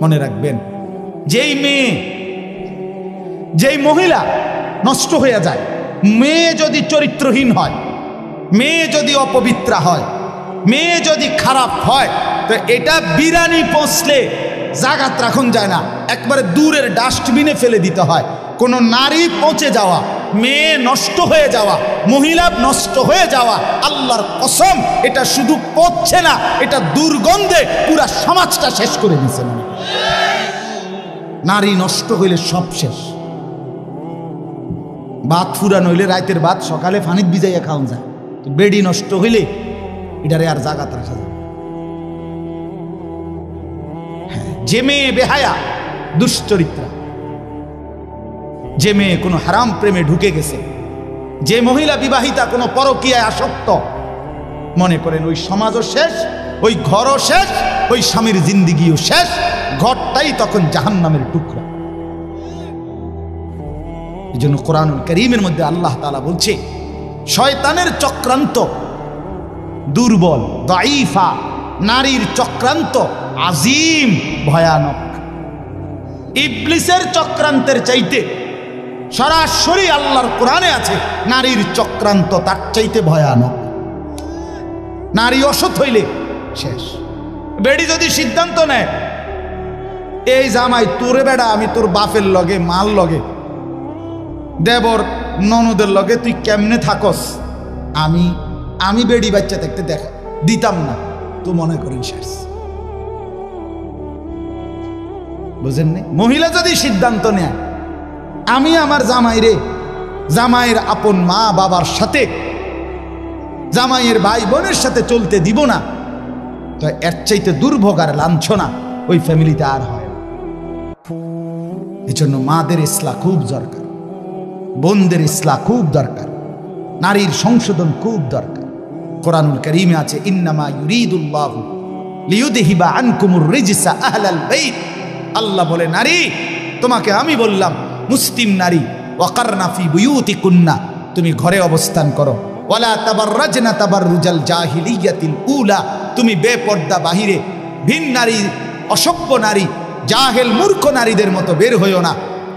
মনে রাখবেন, যেই মেয়ে, যেই মহিলা নষ্ট হয়ে যায়, মেয়ে যদি চরিত্রহীন হয়, মেয়ে যদি অপবিত্রা হয়, মেয়ে যদি খারাপ হয়, তো এটা বিরানি পৌঁছলে জাগাত রাখুন যায় না, একবারে দূরের ডাস্টবিনে ফেলে দিতে হয়। কোনো নারী পৌঁছে যাওয়া, মেয়ে নষ্ট হয়ে যাওয়া, মহিলা নষ্ট হয়ে যাওয়া, আল্লাহর কসম এটা শুধু পচছে না, এটা দুর্গন্ধে পুরা সমাজটা শেষ করে দিয়েছে। নারী নষ্ট হইলে সব শেষ। ভাত ফুরান হইলে রাতের ভাত সকালে পানিত ভিজাইয়া খাওয়া যায়, তো বেডি নষ্ট হইলে এটারে আর জাগাত রাখা যায়। যে মেয়ে বেহায়া, দুশ্চরিত্রা, যে মেয়ে কোনো হারাম প্রেমে ঢুকে গেছে, যে মহিলা বিবাহিতা কোনো পরকীয়ায় আসক্ত, মনে করেন ওই সমাজও শেষ, ওই ঘরও শেষ, ওই স্বামীর জিন্দিগিও শেষ, ঘরটাই তখন জাহান্নামের টুকরা। এই জন্য কোরআনুল কারীমের মধ্যে আল্লাহ তাআলা বলছে, শয়তানের চক্রান্ত দুর্বল, দাঈফা, নারীর চক্রান্ত আজিম, ভয়ানক। ইবলিসের চক্রান্তের চাইতে সরাসরি আল্লাহর কোরআনে আছে, নারীর চক্রান্ত তার চাইতে ভয়ানক। নারী অসৎ হইলে শেষ। বেডি যদি সিদ্ধান্ত নেয়, এই জামাই তোরে বেড়া আমি তোর বাপের লগে, মাল লগে, দেবর ননদের লগে তুই কেমনে থাকস, আমি বেডি বাচ্চা থাকতে দেখা দিতাম না, তো মনে করেন শেষ। বুঝেননি? মহিলা যদি সিদ্ধান্ত নেয়, আমি আমার জামাইরে, জামাইয়ের আপন মা বাবার সাথে, জামাইয়ের ভাই বোনের সাথে চলতে দিব না, তো এর চাইতে দুর্ভোগ আর লাঞ্ছনা ওই ফ্যামিলিতে আর হয়। এজন্য মাদের ইসলাহ খুব দরকার, বোনদের ইসলাহ খুব দরকার, নারীর সংশোধন খুব দরকার। কোরআনুল কারীমে আছে, ইন্নামা ইউরিদুল্লাহু লিইউযহিবা আনকুমুর রিজসা আহলাল বাইত। আল্লাহ বলে, নারী তোমাকে আমি বললাম, মুসলিম নারী, ওয়াকারনা ফি বুয়ুতিকুন্না, তুমি ঘরে অবস্থান করো, ওয়ালা তাবাররাজনা তাবাররুজাল জাহিলিয়াতিল উলা, তুমি বেপর্দা বাহিরে ভিন নারী, অসভ্য নারী, জাহেল মূর্খ নারীদের মতো বের হইও না।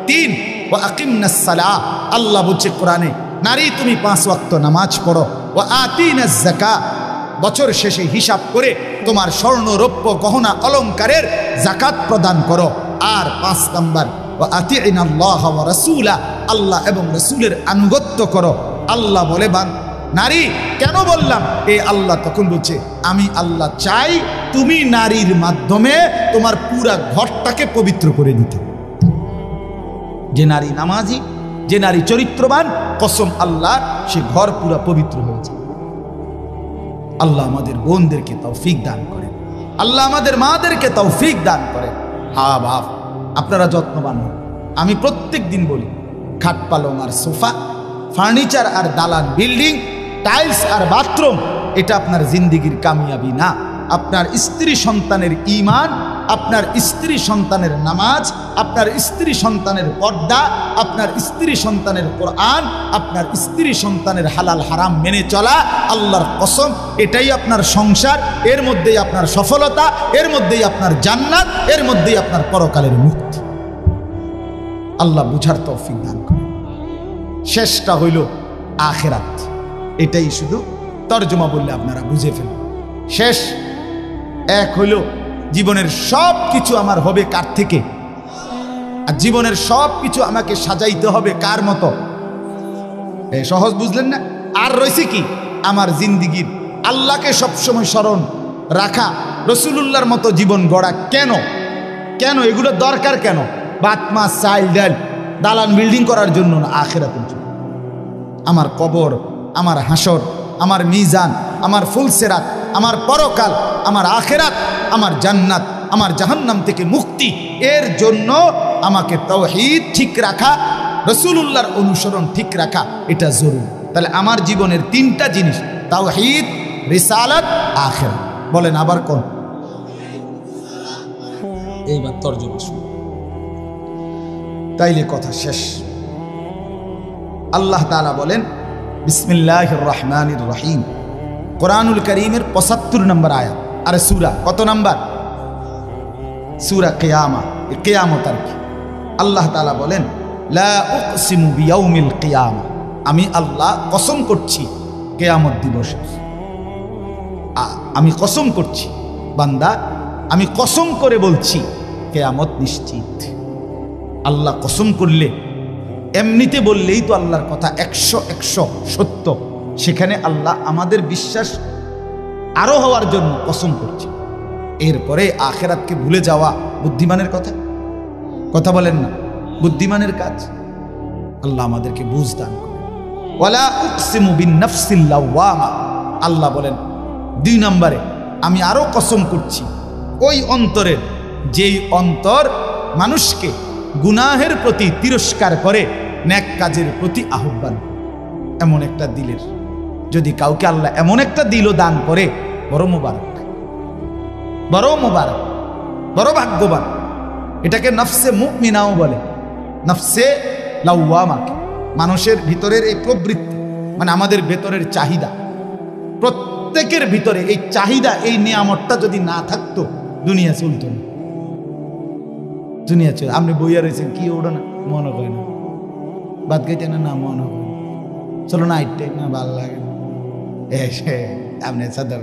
3, ওয়া আকিমনাস সালাহ, আল্লাহ বলছে কোরআনে, নারী তুমি 5 ওয়াক্ত নামাজ পড়ো, ওয়া আতিনাজ যাকাত, বছর শেষে হিসাব করে তোমার স্বর্ণ রৌপ্য গহনা অলংকারের যাকাত প্রদান করো। আর 5 নাম্বার, ওয়া আতিইনাল্লাহ ওয়া রাসূলা, আল্লাহ এবং রাসূলের আনুগত্য করো। আল্লাহ বলে, নারী কেন বললাম? এই আল্লাহ তখন বলছে, আমি আল্লাহ চাই তুমি নারীর মাধ্যমে তোমার পুরা ঘরটাকে পবিত্র করে দিতে। যে নারী নামাজি, যে নারী চরিত্রবান, কসম আল্লাহ, সে ঘর পুরা পবিত্র হয়েছে। আল্লাহ আমাদের বোনদেরকে তৌফিক দান করেন, আল্লাহ আমাদের মাদেরকে তৌফিক দান করেন। হা বাপ, আপনারা যত্নবান হন। আমি প্রত্যেক দিন বলি, খাট পালং আর সোফা, ফার্নিচার আর দালান বিল্ডিং, টাইলস আর বাথরুম, এটা আপনার জিন্দিগির কামিয়াবি না। আপনার স্ত্রী সন্তানের ঈমান, আপনার স্ত্রী সন্তানের নামাজ, আপনার স্ত্রী সন্তানের পর্দা, আপনার স্ত্রী সন্তানের কোরআন, আপনার স্ত্রী সন্তানের হালাল হারাম মেনে চলা, আল্লাহর কসম এটাই আপনার সংসার, এর মধ্যেই আপনার সফলতা, এর মধ্যেই আপনার জান্নাত, এর মধ্যেই আপনার পরকালের মুক্তি। আল্লাহ বুঝার তৌফিক দান করেন। শেষটা হইল আখিরাত, এটাই শুধু তর্জমা বললে আপনারা বুঝে ফেলেন। শেষ এক হইল, জীবনের সব কিছু আমার হবে কার থেকে, আর জীবনের সব কিছু আমাকে সাজাইতে হবে কার মতো? সহজ বুঝলেন না? আর রয়েছে কি? আমার জিন্দিগির আল্লাহকে সবসময় স্মরণ রাখা, রসুলুল্লাহর মতো জীবন গড়া। কেন কেন এগুলো দরকার? কেন? ভাত মাছ চাল ডাল দালান বিল্ডিং করার জন্য না, আখিরাতের জন্য। আমার কবর, আমার হাসর, আমার মিজান, আমার ফুলসেরাত, আমার পরকাল, আমার আখিরাত, আমার জান্নাত, আমার জাহান্নাম থেকে মুক্তি, এর জন্য আমাকে তাওহীদ ঠিক রাখা, রসুলুল্লাহর অনুসরণ ঠিক রাখা, এটা জরুরি। তাহলে আমার জীবনের 3টা জিনিস, তাওহীদ, রিসালাত, আখিরাত। বলেন আবার কোন? এইবার তর্জমা শুনুন, তাইলে কথা শেষ। আল্লাহ তাআলা বলেন, বিসমিল্লাহির রহমানির রহিম। কোরআনুল কারীমের 75 নম্বর আয়াত। আরে সূরা কত নাম্বার? সূরা কিয়ামা, কিয়ামত আর কি। আল্লাহ তাআলা বলেন লা উকসিমু বিয়াউমিল কিয়ামা, আমি আল্লাহ কসম করছি কিয়ামত দিবসে। আমি কসম করছি বান্দা, আমি কসম করে বলছি কিয়ামত নিশ্চিত। আল্লাহ কসম করলে এমনিতে বললেই তো আল্লাহর কথা 100 সত্য, সেখানে আল্লাহ আমাদের বিশ্বাস আরো হওয়ার জন্য কসম করছে। এরপরে আখিরাতকে ভুলে যাওয়া বুদ্ধিমানের কথা বলেন না, বুদ্ধিমানের কাজ। আল্লাহ আমাদেরকে বুঝ দান করে। ওয়ালা উকসিমু বিন-নাফসিল লাওয়ামা, আল্লাহ বলেন 2 নম্বরে আমি আরো কসম করছি ওই অন্তরের, যেই অন্তর মানুষকে গুনাহের প্রতি তিরস্কার করে, নেক কাজের প্রতি আহ্বান। এমন একটা দিলের যদি কাউকে আল্লাহ এমন একটা দিলও দান করে, বড় মুবারক, বড় মুবারক, বড় ভাগ্যবান। এটাকে নফসে মুমিনাও বলে, নফসে লাওয়ামাকে। মানুষের ভিতরের এই প্রবৃত্তি, মানে আমাদের ভেতরের চাহিদা, প্রত্যেকের ভিতরে এই চাহিদা, এই নিয়ামতটা যদি না থাকতো দুনিয়া চলতো না। দুনিয়া চল, আপনি বইয়া রয়েছেন কি ওড়ো না, মনে হয় না, বাদ গাইতে না মনে হয়, চলো না আইটে না, ভালো লাগে না, আপনি সাদা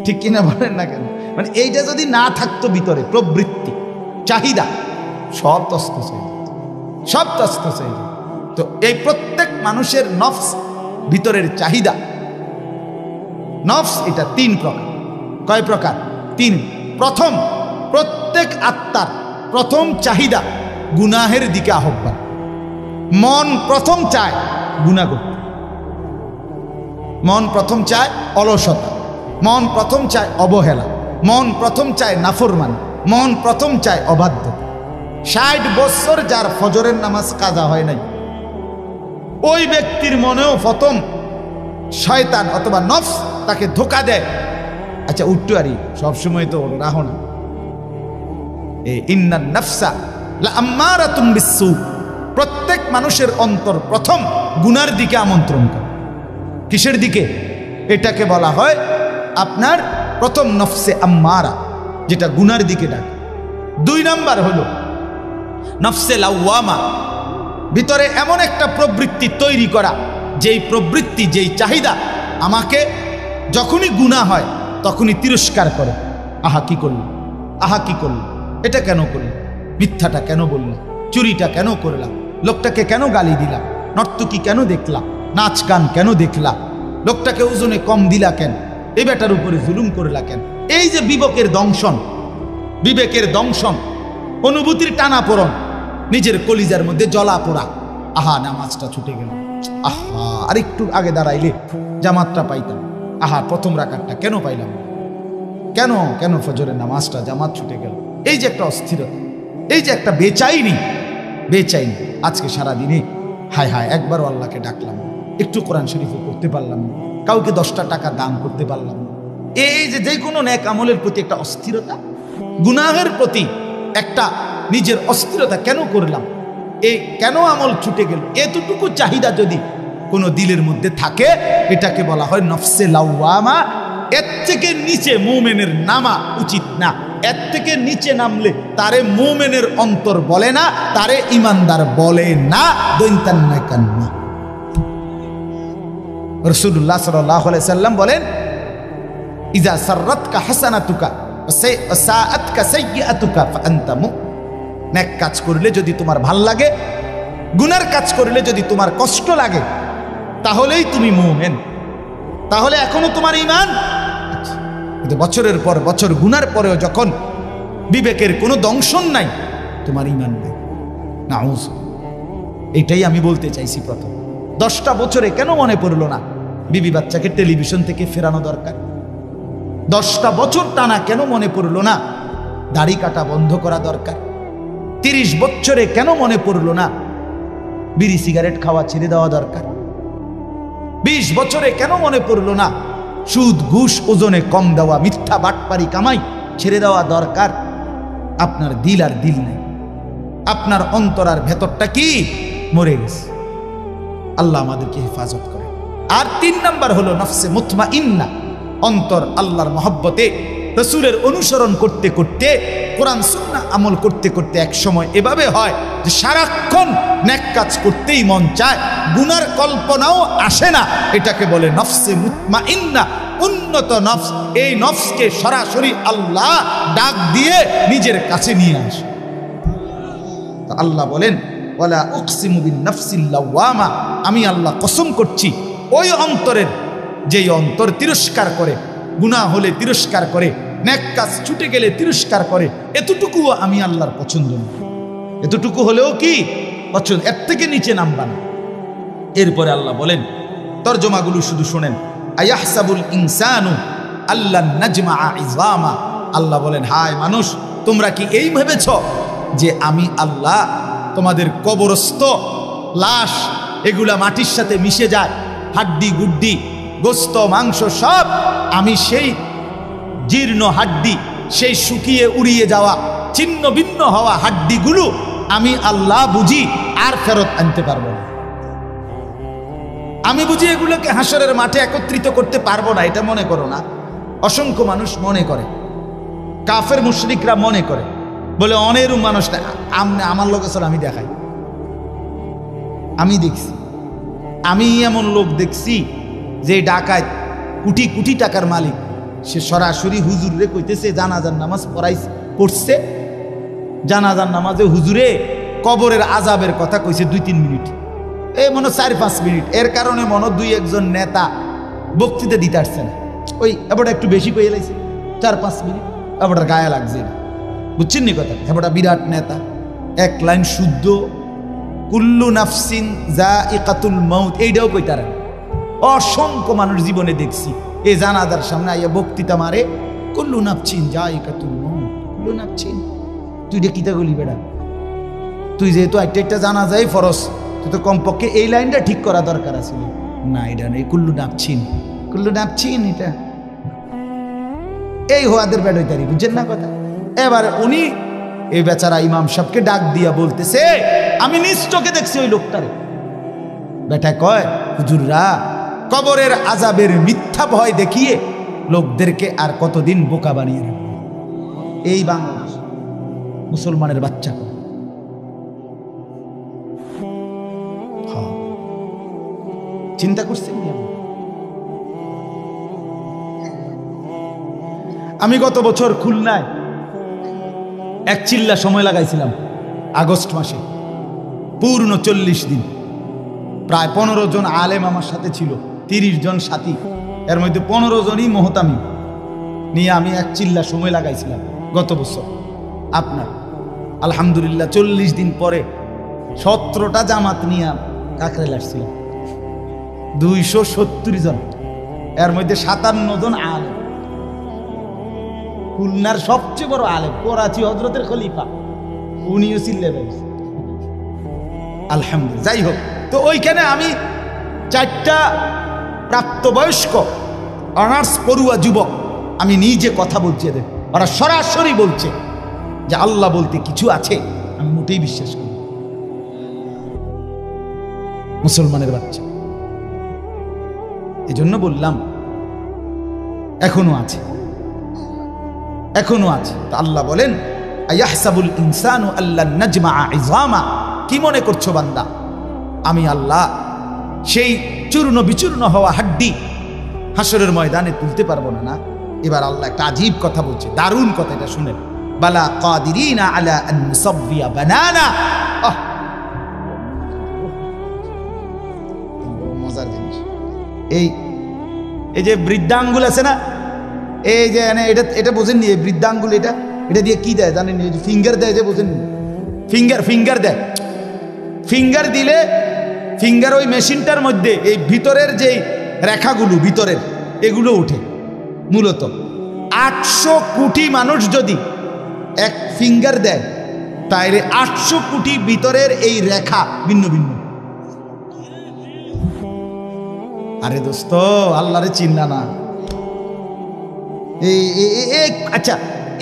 ঠিক কিনা বলেন না কেন? মানে এইটা যদি না থাকতো ভিতরে প্রবৃত্তি, চাহিদা, সব তস্তস হয়ে যেত, সব তস্তস হয়ে যেত। তো এই প্রত্যেক মানুষের নফস, ভিতরের চাহিদা, নফস এটা 3 প্রকার। কয় প্রকার? 3। প্রথম, প্রত্যেক আত্মার প্রথম চাহিদা গুনাহের দিকে আহ্বান। মন প্রথম চায় গুনাহ করতে, মন প্রথম চায় অলসতা, মন প্রথম চায় অবহেলা, মন প্রথম চায় নাফরমানি, মন প্রথম চায় অবাধ্যতা। 60 বছর যার ফজরের নামাজ কাজা হয় নাই, ওই ব্যক্তির মনেও প্রথম শয়তান অথবা নফস তাকে ধোঁকা দেয়, আচ্ছা উঠতে পারি, সবসময় তো রাহো না। ইন্নান নাফসা লাআম্মারাতুম বিসসু, প্রত্যেক মানুষের অন্তর প্রথম গুনার দিকে আমন্ত্রণ করে। কিসের দিকে? এটাকে বলা হয় আপনার প্রথম নফসে আম্মারা, যেটা গুনার দিকে ডাকে। 2 নাম্বার হলো নফসে লাওয়ামা, ভিতরে এমন একটা প্রবৃত্তি তৈরি করা, যেই প্রবৃত্তি, যেই চাহিদা আমাকে যখনই গুনাহ হয় তখনই তিরস্কার করে। আহা কি করল, আহা কি করল, এটা কেন করল, মিথ্যাটা কেন বলল, চুরিটা কেন করলাম, লোকটাকে কেন গালি দিলাম, নর্তকী কেন দেখলাম, নাচ গান কেন দেখলা, লোকটাকে ওজনে কম দিলা কেন, এই বেটার উপরে জুলুম করলা কেন। এই যে বিবেকের দংশন, বিবেকের দংশন, অনুভূতির টানাপোড়ন, নিজের কলিজার মধ্যে জ্বলা পোড়া, আহা নামাজটা ছুটে গেল, আহা আর একটু আগে দাঁড়াইলে জামাতটা পাইতাম, আহা প্রথম রাকাতটা কেন পাইলাম, কেন কেন ফজরের নামাজটা জামাত ছুটে গেল। এই যে একটা অস্থিরতা, এই যে একটা বেচাইনি, বেচাইনি। আজকে সারাদিনে হায় হায় একবারও আল্লাহকে ডাকলাম, একটু কোরআন শরীফও পড়তে পারলাম না, কাউকে 10টা টাকা দান করতে পারলাম না। এই যে কোনো নেক আমলের প্রতি একটা অস্থিরতা, গুনাহের প্রতি একটা নিজের অস্থিরতা, কেন করলাম, এই কেন আমল ছুটে গেল, এতটুকু চাহিদা যদি কোনো দিলের মধ্যে থাকে, এটাকে বলা হয় নফসে লাওয়ামা। এর থেকে নিচে মুমিনের নামা উচিত না। এর থেকে নিচে নামলে তারে মুমিনের অন্তর বলে না, তারে ইমানদার বলে না। দৈন্তান্না রাসূলুল্লাহ সাল্লাল্লাহু আলাইহি সাল্লাম বলেন, ইজা সাররাতকা হাসানাতুকা ওয়া সাআতকা সাইয়্যাতুকা ফাআনতা মুমিন। নেক কাজ করলে যদি তোমার ভাল লাগে, গুনার কাজ করলে যদি তোমার কষ্ট লাগে, তাহলেই তুমি মুমিন, তাহলে এখনো তোমার ঈমান। কিন্তু বছরের পর বছর গুনার পরেও যখন বিবেকের কোনো দংশন নাই, তোমার ঈমান নাই। নাউজ, এটাই আমি বলতে চাইছি। প্রথম 10টা বছরে কেন মনে পড়লো না বিবি বাচ্চাকে টেলিভিশন থেকে ফেরানো দরকার? 10টা বছর টানা কেন মনে পড়লো না দাড়ি কাটা বন্ধ করা দরকার? 30 বছরে কেন মনে পড়লো না বিড়ি সিগারেট খাওয়া ছেড়ে দেওয়া দরকার? 20 বছরে কেন মনে পড়লো না সুদ ঘুষ ওজনে কম দেওয়া, মিথ্যা বাটপারি কামাই ছেড়ে দেওয়া দরকার? আপনার দিল আর দিল নেই, আপনার অন্তর আর ভেতরটা কি মরে গেছে। আল্লাহ আমাদেরকে হেফাজত করে। আর 3 নাম্বার হলো নফসে মুতমাইন্না, অন্তর আল্লাহর মহব্বতে রাসূলের অনুসরণ করতে করতে, কোরআন সুন্নাহ আমল করতে করতে এক সময় এভাবে হয় যে সারাক্ষণ নেক কাজ করতেই মন চায়, গুনার কল্পনাও আসে না। এটাকে বলে নফসে মুতমাইন্না, উন্নত নফস। এই নফসকে সরাসরি আল্লাহ ডাক দিয়ে নিজের কাছে নিয়ে আসে। তো আল্লাহ বলেন ওয়ালা উকসিমু বিন নাফসিল লাওয়ামা, আমি আল্লাহ কসম করছি ওই অন্তরের, যেই অন্তর তিরস্কার করে, গুনাহ হলে তিরস্কার করে, নেক কাজ ছুটে গেলে তিরস্কার করে, এতটুকুও আমি আল্লাহর পছন্দ না। এতটুকু হলেও কি পছন্দ, এর থেকে নিচে নামবা না। এরপরে আল্লাহ বলেন, তরজমাগুলো শুধু শোনেন, আয়াহসাবুল ইনসানু আল্লান নাজমা ইযামা। আল্লাহ বলেন, হায় মানুষ, তোমরা কি এই ভেবেছ যে আমি আল্লাহ তোমাদের কবরস্থ লাশ এগুলা মাটির সাথে মিশে যায়, হাড্ডি গুড্ডি গোস্ত মাংস সব, আমি সেই জীর্ণ হাড্ডি, সেই শুকিয়ে উড়িয়ে যাওয়া ছিন্ন ভিন্ন হওয়া হাড্ডিগুলো আমি আল্লাহ বুঝি আর ফেরত আনতে পারবো না? আমি বুঝি এগুলোকে হাসরের মাঠে একত্রিত করতে পারবো না? এটা মনে করো না। অসংখ্য মানুষ মনে করে, কাফের মুশরিকরা মনে করে, বলে অনেরও মানুষ না, আমার লোক আসলে আমি দেখাই, আমি দেখছি, আমি এমন লোক দেখছি যে ডাকাত কোটি কোটি টাকার মালিক, সে সরাসরি হুজুরে কইতেছে জানাজার নামাজ পড়ছে, জানাজার নামাজে হুজুরে কবরের আজাবের কথা কইছে 2-3 মিনিট, এই মনে 4-5 মিনিট। এর কারণে মনে 2-1 নেতা বক্তৃতা দিতে আসছে না, ওই এবারটা একটু বেশি কয়ে লাইছে 4-5 মিনিট, এবারটার গায়ে লাগছে না, বুঝছেন নি কথা? এবারটা বিরাট নেতা, এক লাইন শুদ্ধ, কুল্লু নাফসিন যায়িকাতুল মাউত, এইটাও কইতারা। অসংখ্য মানুষ জীবনে দেখছি এই জানাজার সামনে আইয়া বক্তৃতা মারে, কুল্লু নাফসিন যায়িকাতুল মাউত, কুল্লু নাফসিন। তুই রে কিতা গলি বেড়া, তুই যেহেতু একটা জানাজাই ফরজ, তুই তো কমপক্ষে এই লাইনটা ঠিক করা দরকার আছিল না। এটা নেই, কুল্লু নাফসিন, কুল্লু নাফসিন, এটা এই হোয়াদের বেড হইতারি, বুঝছেন না কথা? এবার উনি এই বেচারা ইমাম সাহেবকে ডাক দিয়া বলতেছে, আমি নিজ চোখে দেখছি ওই লোকটারে। বেটা কয়, হুজুররা কবরের আজাবের মিথ্যা ভয় দেখিয়ে লোকদেরকে আর কতদিন বোকা বানিয়ে রাখবে? এই বাংলাদেশ মুসলমানের বাচ্চা চিন্তা করছেন? আমি গত বছর খুলনায় এক চিল্লা সময় লাগাইছিলাম, আগস্ট মাসে পূর্ণ 40 দিন, প্রায় 15 জন আলেম আমার সাথে ছিল, 30 জন সাথী, এর মধ্যে 15 জনই মোহতামি নিয়ে আমি এক চিল্লা সময় লাগাইছিলাম গত বছর। আপনার আলহামদুলিল্লাহ 40 দিন পরে 17টা জামাত নিয়ে কাকরাইল আসছিলাম, 270 জন, এর মধ্যে 57 জন আলেম। খুলনার সবচেয়ে বড় আলেম, করাচি হযরতের খলিফা, উনিও চিল্লে বেড়েছে, আলহামদুলিল্লাহ। যাই হোক, তো ওইখানে আমি 4টা প্রাপ্তবয়স্ক অনার্স পড়ুয়া যুবক, আমি নিজে কথা বলছি এদের, ওরা সরাসরি বলছে যে আল্লাহ বলতে কিছু আছে। আমি মোটেই বিশ্বাস করি, মুসলমানের বাচ্চা। এজন্য বললাম এখনো আছে, এখনো আছে। তো আল্লাহ বলেন, আয়াহসাবুল ইনসানু আল্লান নাজমা ইযামা, কি মনে করছো বান্দা আমি আল্লাহ সেই চূর্ণ বিচূর্ণ হওয়া হাড্ডি হাসরের ময়দানে তুলতে পারবো না? এবার আল্লাহ একটা আজীব কথা বলছে, দারুণ কথা, এটা শুনেন। বালা কাদিরিনা আলা আন নুসাব্বিয়া বানানা, মজার জিনিস। এই যে বৃদ্ধাঙ্গুল আছে না, এই যে এটা বোঝেননি, এই বৃদ্ধাঙ্গুল এটা দিয়ে কি দেয় জানেন? এই যে ফিঙ্গার দেয়, যে বোঝেননি, ফিঙ্গার দেয়। ফিঙ্গার দিলে ফিঙ্গার ওই মেশিনটার মধ্যে এই ভিতরের যে রেখাগুলো ভিতরের এগুলো উঠে। মূলত 800 কোটি মানুষ যদি এক ফিঙ্গার দেয়, তাইলে 800 কোটি ভিতরের এই রেখা ভিন্ন ভিন্ন। আরে দোস্ত, আল্লাহরে চিন্না না। আচ্ছা,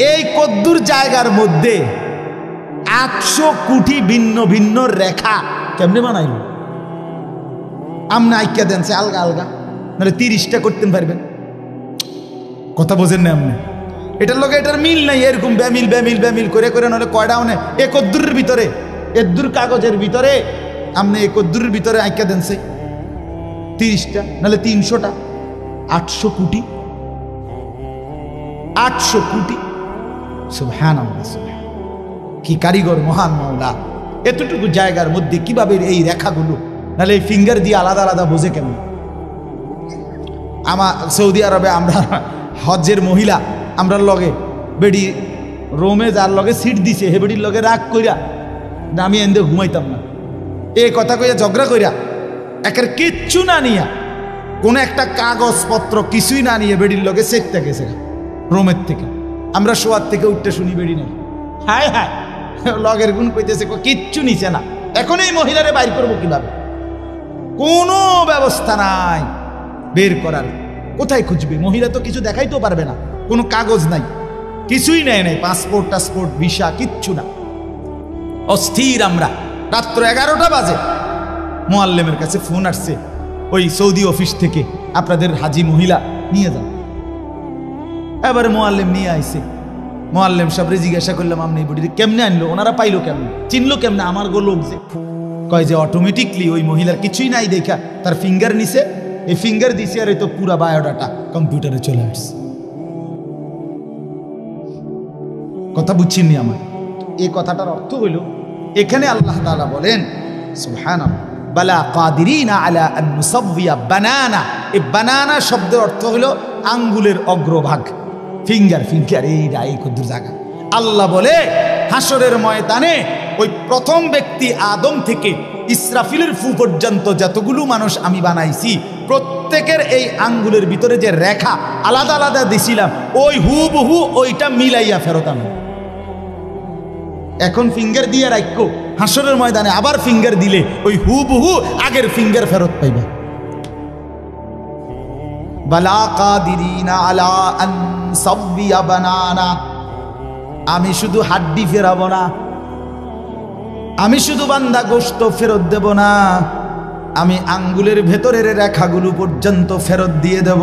এই কদ্দুর জায়গার মধ্যে 800 কোটি ভিন্ন ভিন্ন রেখা কেমনে বানাইল? আমনে আইক্যা দেন সে আলগা আলগা, নাহলে 30টা করতে পারবেন। কথা বোঝেন না? আমনে এটার লগে এটার মিল নাই, এরকম ব্যামিল ব্যামিল ব্যামিল করে করে নাহলে কয়টা মানে একদ্দুরের ভিতরে, একদ্দুর কাগজের ভিতরে আপনি একদ্দুরের ভিতরে আঁকা দেন সেই 30টা নাহলে 300টা, 800 কোটি, 800 কোটি। সুবহানাল্লাহ, কি কারিগর মহান মাওলা! এতটুকু জায়গার মধ্যে কিভাবে এই রেখাগুলো, নাহলে এই ফিঙ্গার দিয়ে আলাদা আলাদা বোঝে কেমন? আমার সৌদি আরবে আমরা হজ্জের মহিলা আমরা লগে বেডি রোমে যার লগে সিট দিছে হে বেডির লগে রাগ কইরা আমি এন্দে ঘুমাইতাম না, এই কথা কইয়া ঝগড়া কইরা একের কিচ্ছু না নিয়া, কোনো একটা কাগজপত্র কিছুই না নিয়ে বেডির লগে সেটতে গেছে রোমের থেকে। আমরা শোয়ার থেকে উঠতে শুনি বেডি নেই, হায় হায় লগের গুণ কইতেছে কিচ্ছু নিছে না। এখন এই মহিলারে বাইর করবো কিভাবে? কোনো ব্যবস্থা নাই বের করার। কোথায় খুঁজবে? মহিলা তো কিছু দেখাইতেও পারবে না, কোনো কাগজ নাই, কিছুই নেয় নাই, পাসপোর্ট টাসপোর্ট ভিসা কিচ্ছু না। অস্থির আমরা। রাত্র 11টা বাজে মোয়াল্লেমের কাছে ফোন আসছে ওই সৌদি অফিস থেকে, আপনাদের হাজি মহিলা নিয়ে যান। এবার মোয়াল্লেম নিয়ে আইছে। মোয়াল্লেম সাহেবরে জিজ্ঞাসা করলাম আপনি এই বডিটি কেমনে আনলো, ওনারা পাইলো কেমনে, চিনলো কেমনে? আমার গো লোক যে কয় যে অটোমেটিকলি ওই মহিলার কিছুই নাই দেখা তার ফিঙ্গার নিছে, এই ফিঙ্গার দিছে আর এই তো পুরা বায়োডাটা কম্পিউটারে চলে আসছে। কথা বুঝছেননি আমার? এই কথাটার অর্থ হইল এখানে আল্লাহ তাআলা বলেন সুবহানাল্লাহ, বালা কাদিরিনা আলা আন নুসাওয়িয়া বানানা। এই বানানা শব্দের অর্থ হলো আঙ্গুলের অগ্রভাগ, ফিঙ্গার। ফিঙ্গার এই কদ্দুর জায়গা। আল্লাহ বলে হাসরের ময়দানে ওই প্রথম ব্যক্তি আদম থেকে ইসরাফিলের ফু পর্যন্ত যতগুলো মানুষ আমি বানাইছি, প্রত্যেকের এই আঙ্গুলের ভিতরে যে রেখা আলাদা আলাদা দিছিলাম, ওই হুবহু ওইটা মিলাইয়া ফেরত আনো। এখন ফিঙ্গার দিয়ে রাখো, হাসরের ময়দানে আবার ফিঙ্গার দিলে ওই হুবহু আগের ফিঙ্গার ফেরত পাইবে। বালা কাদিরিনা আলা আন সাওয়িয়া বানানা। আমি শুধু হাড্ডি ফেরাবো না, আমি শুধু বান্দা গোশত ফেরত দেব না, আমি আঙ্গুলের ভেতরের রেখাগুলো পর্যন্ত ফেরত দিয়ে দেব।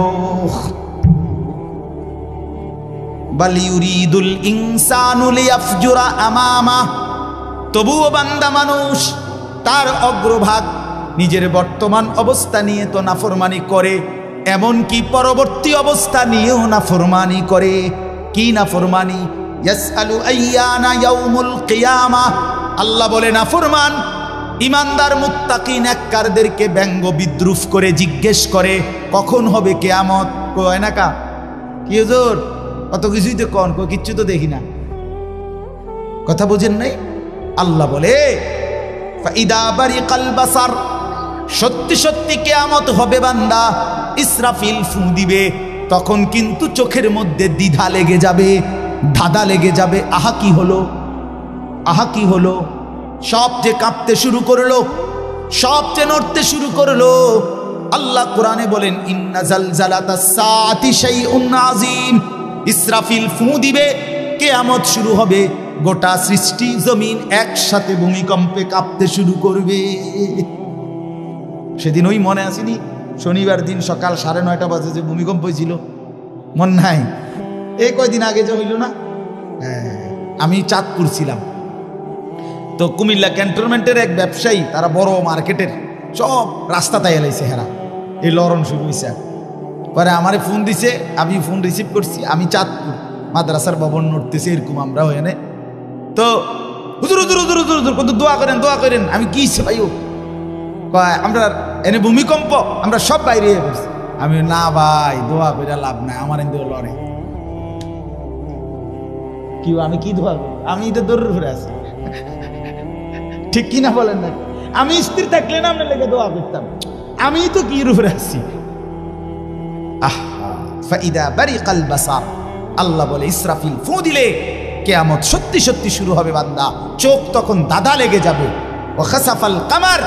বাল ইউরিদুল ইনসানু লিয়াফজুরা আমামা। তবুও বান্দা মানুষ তার অগ্রভাগ নিজের বর্তমান অবস্থা নিয়ে তো নাফরমানি করে, এমনকি পরবর্তী অবস্থা নিয়েও নাফরমানি করে। কি নাফরমানি? ইয়াসআলু আইয়ানা ইয়াউমুল কিয়ামা। আল্লাহ বলে নাফরমান ইমানদার মুত্তাকি নেককারদেরকে ব্যঙ্গ বিদ্রুপ করে জিজ্ঞেস করে কখন হবে কিয়ামত। কয় না কা কি হুজুর কত কিছুই তো কোন কিচ্ছু তো দেখি না, কথা বুঝেন নাই? আল্লাহ বলে ফাইদা বারিকাল বাসার, সত্যি সত্যি কিয়ামত হবে বান্দা, ইসরাফিল ফু দিবে, তখন কিন্তু চোখের মধ্যে দ্বিধা লেগে যাবে, ধাঁধা লেগে যাবে। আহা কি হলো, আহা কি হলো, সব যে কাঁপতে শুরু করলো, সব যে নড়তে শুরু করলো। আল্লাহ কোরআনে বলেন ইন্না জালজালাতাস সাআতি শাইউন আযীম। ইসরাফিল ফু দিবে, কিয়ামত শুরু হবে, গোটা সৃষ্টি জমিন একসাথে ভূমিকম্পে কাঁপতে শুরু করবে। সেদিন ওই মনে আসেনি শনিবার দিন সকাল 9:30 বাজে যে ভূমিকম্প হয়েছিল, মন নাই? এই কয়দিন আগে যে হইল না, আমি চাঁদপুর ছিলাম, তো কুমিল্লা ক্যান্টনমেন্টের এক ব্যবসায়ী, তারা বড় মার্কেটের সব রাস্তা তাই এলাইছে হেরা, এই লরণ শুরু হয়েছে। পরে আমারে ফোন দিছে, আমি ফোন রিসিভ করছি, আমি চাঁদপুর মাদ্রাসার ভবন নড়তেছে এরকম আমরা এনে, তো হুজুর হুজুর হুজুর হুজুর হুজুর কত দোয়া করেন দোয়া করেন। আমি কি ভাই আমরা এনে ভূমিকম্প, আমরা সব বাইরে পড়ছি। আমি না ভাই দোয়া করে লাভ নাই, আমার এনে লড়ে কি, আমি কি দোয়া করবো, আমি তো দৌড় ঘুরে আছি, ঠিক কিনা বলেন না? আমি স্থির থাকলে না আপনার লেগে দোয়া করতাম, আমি তো কি রূপে আসছি। ফাইদা বারিকাল বাসার, আল্লাহ বলে ইসরাফিল ফু দিলে কিয়ামত সত্যি সত্যি শুরু হবে বান্দা, চোখ তখন দাদা লেগে যাবে। ও খাসাফাল কামার,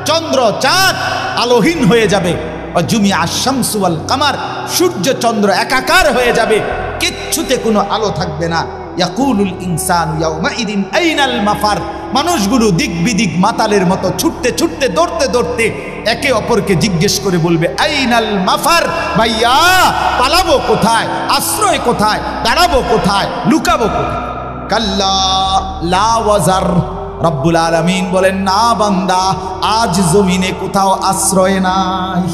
চন্দ্র চাঁদ আলোহীন হয়ে যাবে। ও জুমিআ শামসু ওয়াল কামার, সূর্য চন্দ্র একাকার হয়ে যাবে, কিচ্ছুতে কোনো আলো থাকবে না। ইয়াকুলুল ইনসানু ইয়াউমাইদিন আইনাল মাফার, মানুষগুলো দিক বিদিক মাতালের মতো ছুটতে ছুটতে দৌড়তে দৌড়তে একে অপরকে জিজ্ঞেস করে বলবে আইনাল মাফার, ভাইয়া পালাবো কোথায়, আশ্রয় কোথায়, দাঁড়াবো কোথায়, লুকাবো কোথায়? কাল্লা লা ওয়াজার, রব্বুল আলামিন বলেন না বান্দা, আজ জমিনে কোথাও আশ্রয় নাই।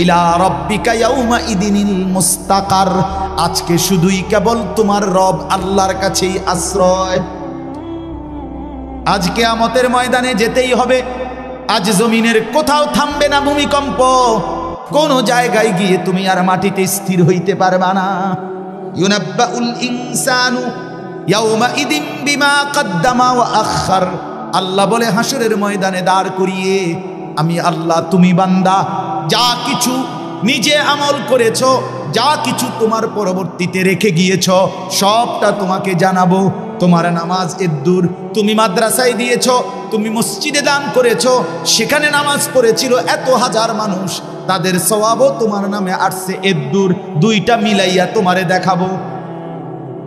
ইলা রব্বিকা ইয়াউমা ইদিনিল মুস্তাকার, আজকে শুধুই কেবল তোমার রব আল্লাহর কাছেই আশ্রয়। আজ কিয়ামতের ময়দানে যেতেই হবে। আজ জমিনের কোথাও থামবে না ভূমিকম্প, কোন জায়গায় গিয়ে তুমি আর মাটিতে স্থির হইতে পারবা না। ইউনাব্বাউল ইনসানু ইয়াউমা ইদিন বিমা কদ্দামা ওয়া আখার, আল্লাহ বলে হাসরের ময়দানে দাঁড় করিয়ে আমি আল্লাহ, তুমি বান্দা যা কিছু নিজে আমল করেছো, যা কিছু তোমার পরবর্তীতে রেখে গিয়েছ, সবটা তোমাকে জানাবো। তোমার নামাজ এদ্দুর, তুমি মাদ্রাসায় দিয়েছ, তুমি মসজিদে দান করেছ, সেখানে নামাজ পড়েছিল এত হাজার মানুষ, তাদের সওয়াবও তোমার নামে আসছে এদ্দুর, দুইটা মিলাইয়া তোমারে দেখাবো।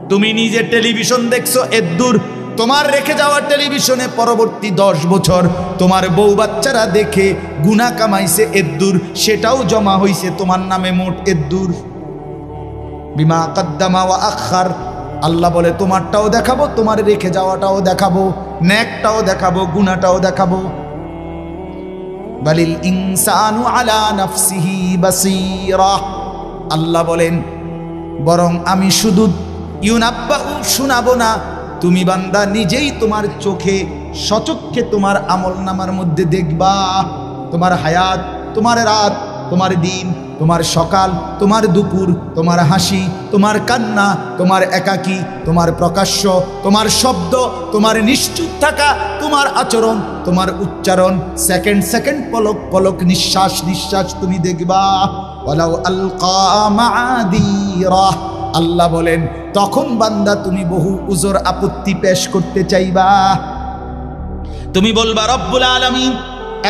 তুমি নিজে টেলিভিশন দেখছো এদ্দুর, তোমার রেখে যাওয়া টেলিভিশনে পরবর্তী 10 বছর তোমার বউ বাচ্চারা দেখে গুনাহ কামাইছে এদ্দুর, সেটাও জমা হইছে তোমার নামে মোট এদ্দুর। বিমা কদ্দামা ওয়া আখার, আল্লাহ বলে তোমারটাও দেখাবো, তোমার রেখে যাওয়াটাও দেখাবো, নেকটাও দেখাবো, গুনাহটাও দেখাবো। বালিল ইনসানু আলা নাফসিহি বাসীরা, আল্লাহ বলেন বরং আমি শুধু ইউনাব্বাউ শোনাবো না, তুমি বান্দা নিজেই তোমার চোখে সচক্ষে তোমার আমলনামার মধ্যে দেখবা। তোমার হায়াত, তোমার রাত, তোমার দিন, তোমার সকাল, তোমার দুপুর, তোমার হাসি, তোমার কান্না, তোমার একাকী, তোমার প্রকাশ্য, তোমার শব্দ, তোমার নিশ্চুপ থাকা, তোমার আচরণ, তোমার উচ্চারণ, সেকেন্ড সেকেন্ড পলক পলক, নিঃশ্বাস নিঃশ্বাস তুমি দেখবা। ওয়ালাউ আলকা মাআদিরা, আল্লাহ বলেন তখন বান্দা তুমি বহু উজর আপত্তি পেশ করতে চাইবা। তুমি বলবা রব্বুল আলামিন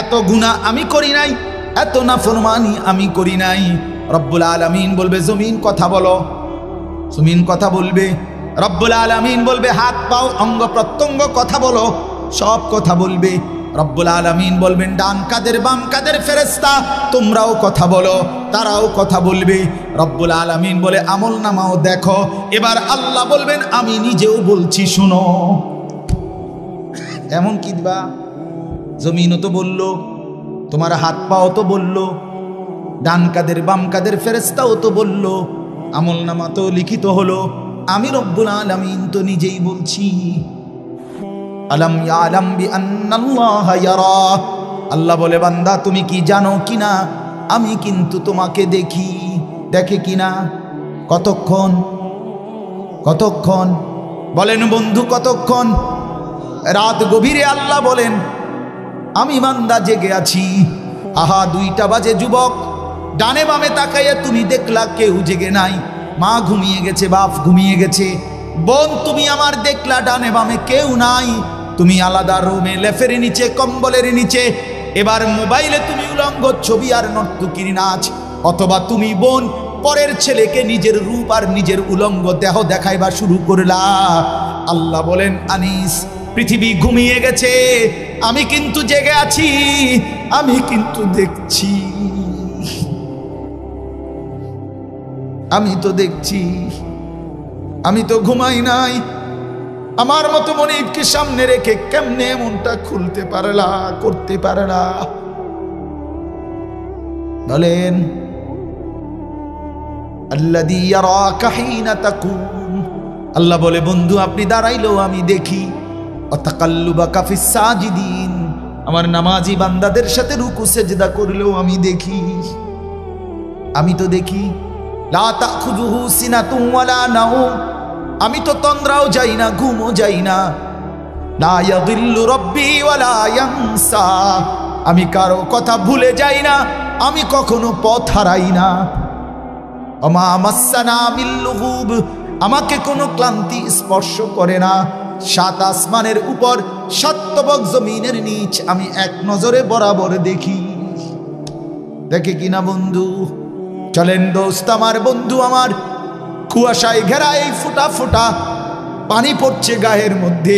এত গুনাহ আমি করি নাই, এত নাফরমানি আমি করি নাই। রব্বুল আলামিন বলবে জমিন কথা বলো, জমিন কথা বলবে। রব্বুল আলামিন বলবে হাত পাও অঙ্গ প্রত্যঙ্গ কথা বলো, সব কথা বলবে। রব্বুল আলামিন বলবেন ডান কাদের বাম কাদের ফেরেশতা তোমরাও কথা বলো, তারাও কথা বলবে। রব্বুল আলামিন বলে আমলনামাও দেখো। এবার আল্লাহ বলবেন আমি নিজেও বলছি শুনো। এমন কি দিবা, জমিনও তো বলল, তোমার হাত পাও তো বলল, ডান কাদের বাম কাদের ফেরেশতাও তো বলল, আমলনামা তো লিখিত হলো, আমি রব্বুল আলামিন তো নিজেই বলছি। আলাম ইয়ালাম বিআন্নাল্লাহা ইয়ারা, আল্লাহ বলে বান্দা তুমি কি জানো কিনা আমি কিন্তু তোমাকে দেখি। দেখে কিনা? কতক্ষণ? কতক্ষণ বলেন বন্ধু, কতক্ষণ? রাত গভীরে আল্লাহ বলেন আমি বান্দা জেগে আছি। আহা 2টা বাজে যুবক, ডানে বামে তাকাইয়া তুমি দেখলা কেউ জেগে নাই। মা ঘুমিয়ে গেছে, বাপ ঘুমিয়ে গেছে, বোন তুমি আমার দেখলা ডানে বামে কেউ নাই। তুমি আলাদা রুমে লেফের নিচে কম্বলের নিচে, এবার মোবাইলে তুমি উলঙ্গ ছবি আর নর্তকীর নাচ, অথবা তুমি বোন পরের ছেলেকে নিজের রূপ আর নিজের উলঙ্গ দেহ দেখাইবা শুরু করলা। আল্লাহ বলেন আনিস পৃথিবী ঘুমিয়ে গেছে, আমি কিন্তু জেগে আছি, আমি কিন্তু দেখছি, আমি তো দেখছি, আমি তো ঘুমাই নাই। আমার মতো মনিবকে সামনে রেখে কেমনে মনটা খুলতে পারলা, করতে পারলা? বলেন আল্লাযী ইয়ারাকা হিনা তাকুম, আল্লাহ বলে বন্ধু আপনি দাঁড়াইলেও আমি দেখি। ওয়া তাকাল্লুবাকা ফিস সাজিদিন, আমার নামাজি বান্দাদের সাথে রুকু সেজদা করলেও আমি দেখি, আমি তো দেখি। লা তাখুযুহু সিনাতুন ওয়ালা নাওম, আমি তো তন্দ্রাও যাই না, ঘুমও যাই না। লা ইয়াযিল্লু রাব্বি ওয়ালা ইয়ানসা, আমি কারো কথা ভুলে যাই না, আমি কখনো পথ হারাই না। ওমা মাসসানা মিন লুগুব, আমাকে কোনো ক্লান্তি স্পর্শ করে না। 7 আসমানের উপর 7 তবক জমিনের নিচ আমি এক নজরে বরাবর দেখি। দেখে কিনা বন্ধু? চলেন দোস্ত আমার, বন্ধু আমার, কুয়াশায় ঘেরা এই ফোঁটা ফোঁটা পানি পড়ছে গায়ের মধ্যে,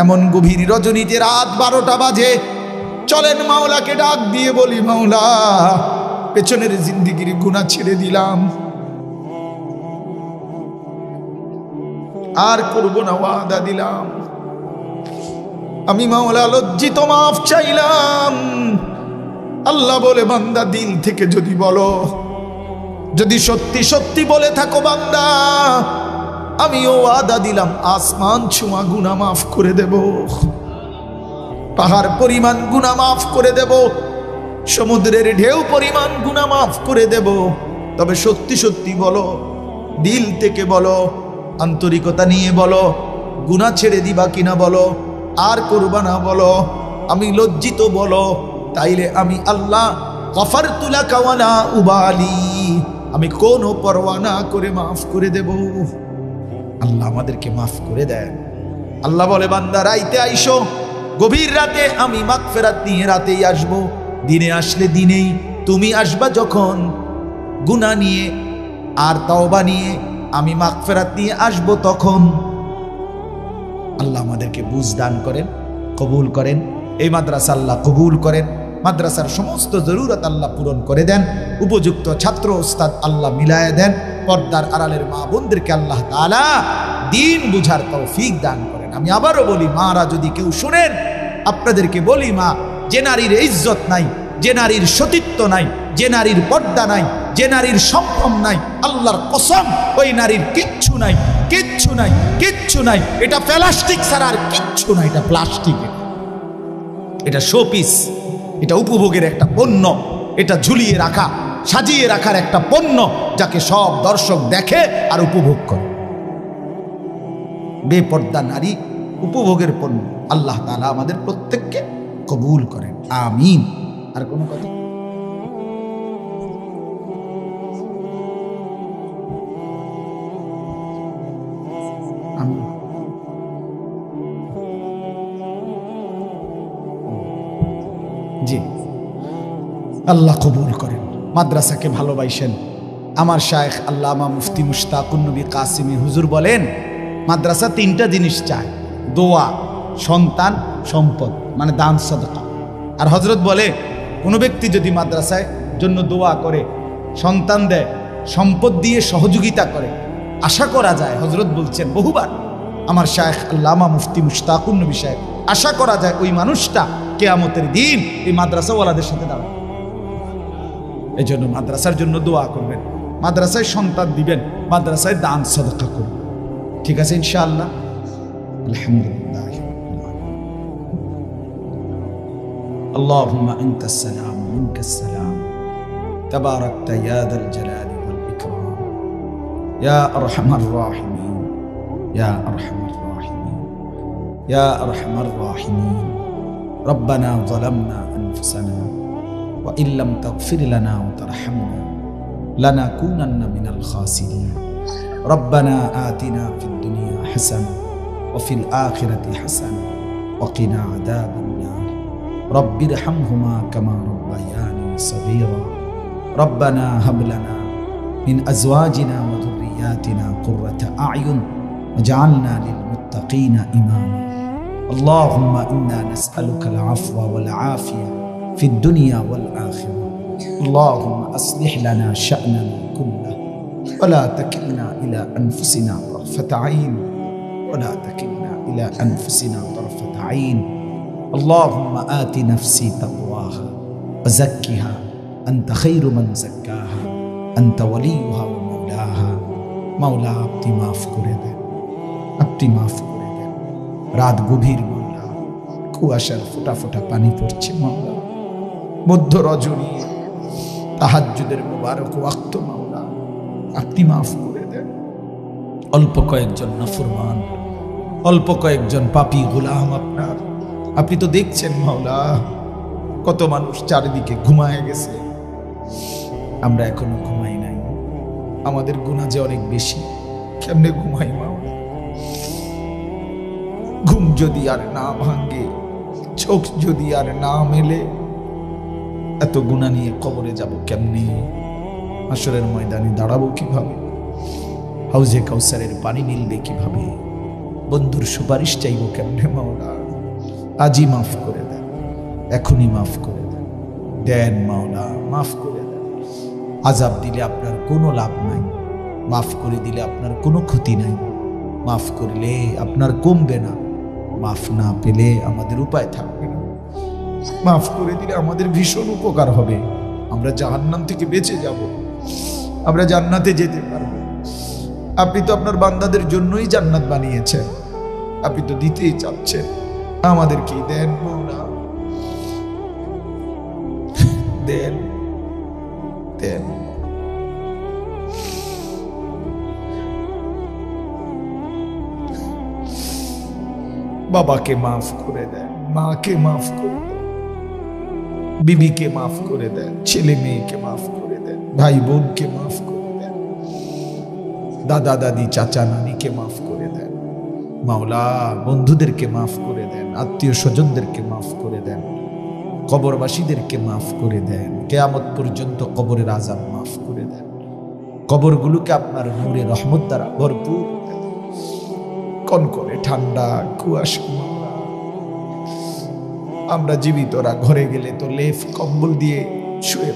এমন গভীর রজনীতে রাত 12টা বাজে, চলেন মাওলাকে ডাক দিয়ে বলি, মাওলা পেছনের জিন্দেগির গুনাহ ছেড়ে দিলাম, আর করব না, ওয়াদা দিলাম। আমি মাওলা লজ্জিত, মাফ চাইলাম। আল্লাহ বলে, বান্দা দিল থেকে যদি বলো, যদি সত্যি সত্যি বলে থাকো বান্দা, আমিও ওয়াদা দিলাম আসমান ছোঁয়া গুনাহ মাফ করে দেব, পাহাড় পরিমাণ গুনাহ মাফ করে দেব, সমুদ্রের ঢেউ পরিমাণ গুনাহ মাফ করে দেব। তবে সত্যি সত্যি বলো, দিল থেকে বলো, আন্তরিকতা নিয়ে বলো, গুনাহ ছেড়ে দিবা কিনা বলো, আর করবা না বলো, আমি লজ্জিত বলো, তাইলে আমি আল্লাহ গফারতু লাকা ওয়ালা উবালি, আমি কোনো পরোয়া না করে মাফ করে দেব। আল্লাহ আমাদেরকে মাফ করে দেন। আল্লাহ বলে, বান্দা রাইতে আইসো, গভীর রাতে আমি মাগফিরাত নিয়ে রাতেই আসবো, দিনে আসলে দিনেই, তুমি আসবা যখন গুনাহ নিয়ে আর তওবা নিয়ে, আমি মাগফিরাত নিয়ে আসবো তখন। আল্লাহ আমাদেরকে বুঝ দান করেন, কবুল করেন। এই মাদ্রাসা আল্লাহ কবুল করেন, মাদ্রাসার সমস্ত জরুরত আল্লাহ পূরণ করে দেন, উপযুক্ত ছাত্র ওস্তাদ আল্লাহ মিলায় দেন, পর্দার আড়ালের মা বোনদেরকে আল্লাহ তাআলা দ্বীন বুঝার তৌফিক দান করেন। আমি আবারও বলি, মারা যদি কেউ শুনেন, আপনাদেরকে বলি, মা, যে নারীর ইজ্জত নাই, যে নারীর সতীত্ব নাই, যে নারীর পর্দা নাই, যে নারীর সম্ভ্রম নাই, আল্লাহর কসম ওই নারীর কিচ্ছু নাই, কিচ্ছু নাই, কিচ্ছু নাই। এটা প্লাস্টিক ছাড়া আর কিচ্ছু নাই, এটা প্লাস্টিক, এটা শোপিস, এটা উপভোগের একটা পণ্য, এটা ঝুলিয়ে রাখা, সাজিয়ে রাখার একটা পণ্য, যাকে সব দর্শক দেখে আর উপভোগ করে। বেপর্দা নারী উপভোগের পণ্য। আল্লাহ তাআলা আমাদের প্রত্যেককে কবুল করেন, আমিন। আর কোনো কথা? জি, আল্লাহ কবুল করেন। মাদ্রাসাকে ভালোবাসেন। আমার শায়েখ আল্লামা মুফতি মুশতাকুন নবী কাসিমি হুজুর বলেন, মাদ্রাসা 3টা জিনিস চায়, দোয়া, সন্তান, সম্পদ, মানে দান সাদকা। আর হযরত বলে, কোনো ব্যক্তি যদি মাদ্রাসায় জন্য দোয়া করে, সন্তান দেয়, সম্পদ দিয়ে সহযোগিতা করে, আশা করা যায়, হযরত বলছেন বহুবার, আমার শায়েখ আল্লামা মুফতি মুশতাকুন নবী সাহেব, আশা করা যায় ওই মানুষটা কিয়ামতের দিন এই মাদ্রাসাওয়ালাদের সাথে দাঁড়াবে। এই জন্য মাদ্রাসার জন্য দোয়া করবেন, মাদ্রাসায় সন্তান দিবেন, মাদ্রাসায় দান সাদকা করবেন। ঠিক আছে ইনশাআল্লাহ। আলহামদুলিল্লাহ। আল্লাহুম্মা আনতাস সালাম ওয়া মিনকাস সালাম, তাবারাকতা ইয়া যাল জালালি ওয়াল ইকরাম, ইয়া আরহামার রাহিমিন, ইয়া আরহামার রাহিমিন, ইয়া আরহামার রাহিমিন। ربنا ظلمنا أنفسنا وإن لم تغفر لنا وترحمنا لنكونن من الخاسرين. ربنا آتنا في الدنيا حسنة وفي الآخرة حسنة وقنا عذاب النار. رب ارحمهما كما ربياني صغيرا. ربنا هب لنا من أزواجنا وذرياتنا قرة أعين واجعلنا للمتقين إماما. اللهم إنا نسألك العفو والعافية في الدنيا والآخرة. اللهم أصلح لنا شأننا كله ولا تكلنا إلى أنفسنا طرفة عين، ولا تكلنا إلى أنفسنا طرفة عين. اللهم آت نفسي تقواها وزكها أنت خير من زكاها، أنت وليها ومولاها. مولا আপনি মাফ করে দেন, আপনি মাফ করে দেন। রাত গভীর মাওলা, কুয়াশার ফোঁটা ফোঁটা পানি পড়ছে মাওলা, মধ্য রজনী, তাহাজ্জুদের মুবারক ওয়াক্ত মাওলা, আপনি মাফ করে দেন। অল্প কয়েকজন নাফরমান, অল্প কয়েকজন পাপী গোলাম আপনার, আপনি তো দেখছেন মাওলা, কত মানুষ চারিদিকে ঘুমায় গেছে, আমরা এখনো ঘুমাই নাই। আমাদের গুনাহ যে অনেক বেশি, কেমনে ঘুমাই মাওলা? ঘুম যদি আর না ভাঙে, চোখ যদি আর না মেলে, এত গুনাহ নিয়ে কবরে যাব কেমনে? হাসরের ময়দানে দাঁড়াবো কিভাবে? হাউজে কাউসারের পানি মিলবে কিভাবে? বন্ধুর সুপারিশ চাইব কেমনে মাওলা? আজই মাফ করে দেন, এখনই মাফ করে দেন। দেন মাওলা, মাফ করে দেন। আযাব দিলে আপনার কোনো লাভ নাই, মাফ করে দিলে আপনার কোনো ক্ষতি নাই। মাফ করলে আপনার কমবে না, মাফ না পেলে আমাদের উপায় থাকবে না। মাফ করে দিলে আমাদের ভীষণ উপকার হবে। আমরা জাহান্নাম থেকে বেঁচে যাব, আমরা জান্নাতে যেতে পারব। আপনি তো আপনার বান্দাদের জন্যই জান্নাত বানিয়েছেন, আপনি তো দিতেই চাচ্ছেন। আমাদেরকে দেন মাওলা, দেন দেন। বাবাকে মাফ করে দেন, মাকে মাফ করে দেন, বিবিকে মাফ করে দেন, ছেলে মেয়েকে মাফ করে দেন, ভাই বোনকে মাফ করে দেন, দাদা দাদি চাচা নানিকে মাফ করে দেন মাওলা। বন্ধুদেরকে মাফ করে দেন, আত্মীয় স্বজনদেরকে মাফ করে দেন, কবরবাসীদেরকে মাফ করে দেন। কিয়ামত পর্যন্ত কবরের আযাব মাফ করে দেন। কবরগুলোকে আপনার নূরে রহমত দ্বারা ভরপুর, কনকনে ঠান্ডা কুয়াশা। আমরা জীবিতরা ঘরে গেলে তো লেপ কম্বল দিয়ে শুয়ে,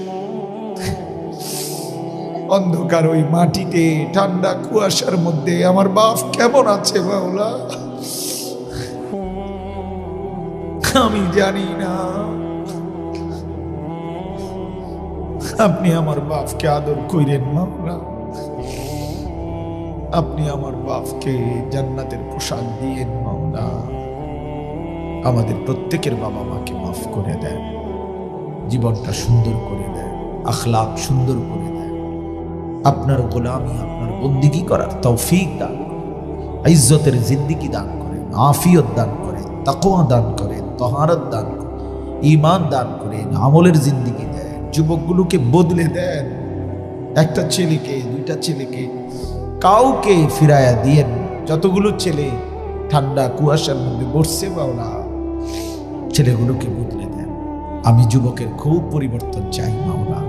অন্ধকার ওই মাটিতে ঠান্ডা কুয়াশার মধ্যে আমার বাপ কেমন আছে মাওলা আমি জানি না। আপনি আমার বাপকে আদর কইরেন মাওলা, আপনি আমার বাপকে জান্নাতের পোশাক দিয়েন মাওলা। আমাদের প্রত্যেকের বাবা মাকে মাফ করে দেন, জীবনটা সুন্দর করে দেন, আখলাক সুন্দর করে দেন। আপনার গোলামি, আপনার বন্দিগি করার তৌফিক দান করেন, ইজ্জতের জিন্দেগি দান করেন, আফিয়ত দান করেন, তাকওয়া দান করেন, তহারত দান করেন, ঈমান দান করেন, আমলের জিন্দেগি দেন। যুবকগুলোকে বদলে দেন, একটা ছেলেকে, দুইটা ছেলেকে, কাউকে ফিরায়া দিয়েন। যতগুলো ছেলে ঠান্ডা কুয়াশার মধ্যে বসছে মাওলা, ছেলেগুলোকে বদলে দেন। আমি যুবকের খুব পরিবর্তন চাই মাওলা।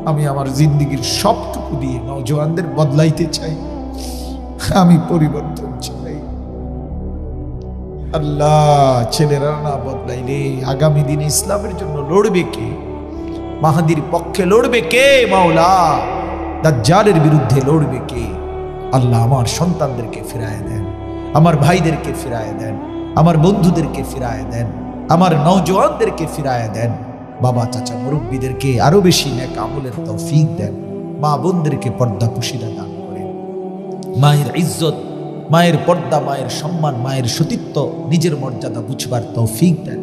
আমি আমার জিন্দেগির সবটুকু দিয়ে নওজওয়ানদের বদলাইতে চাই। আমি পরিবর্তন চাই আল্লাহ। ছেলেরা না বদলাইলে আগামী দিনে ইসলামের জন্য লড়বে কে? মাহাদির পক্ষে লড়বে কে মাওলা? দাজ্জালের বিরুদ্ধে লড়বে কে? আল্লাহ আমার সন্তানদেরকে ফিরায় দেন, আমার ভাইদেরকে ফিরায় দেন, আমার বন্ধুদেরকে ফিরায় দেন, আমার নওজওয়ানদেরকে ফিরায় দেন। বাবা চাচা মুরব্বীদেরকে আরো বেশি নেক আমলের তৌফিক দেন। মা বোনদেরকে পর্দা পুশিদা দান করেন। মায়ের ইজ্জত, মায়ের পর্দা, মায়ের সম্মান, মায়ের সতীত্ব, নিজের মর্যাদা বুঝবার তৌফিক দেন।